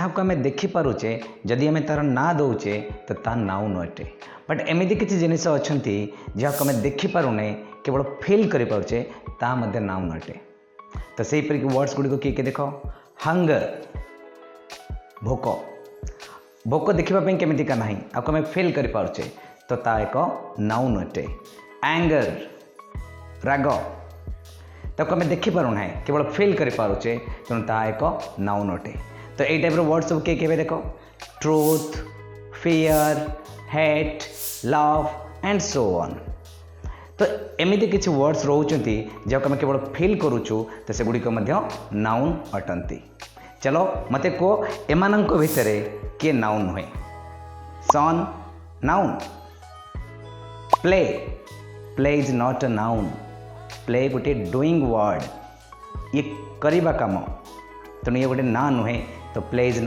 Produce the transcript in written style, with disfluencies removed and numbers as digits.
जहाँ को आम देखिपारे जदि आम तार ना दौचे तो ता नाउन अटे बट एमती किसी जिनिस अच्छा जहाँ को आम देखिपारे केवल फिल करें ता मध्य नाउन अटे। तो से वर्ड्स गुड़िक किए किए देख हंगर भोक भोक देखापी केमिका ना आपको आम फिल करें तो ता एक नाउन अटे। एंगर राग ताको आम देखिपारूना केवल फिल करें तेणु ता एक नाउन अटे। तो यही टाइप वर्ड सब किए किए देख truth fear hate love and so on. तो एमती किसी वर्ड्स रोचंती जहाँ आम केवल फिल करुचु तो से गुड़िक नाउन अटंती। चलो मते को एमानंक भितर किए नाउन हुए। सन noun play play is not a noun play गोटे डूइंग वर्ड ये करवा काम तेणु ये गोटे ना नुहे तो प्ले इज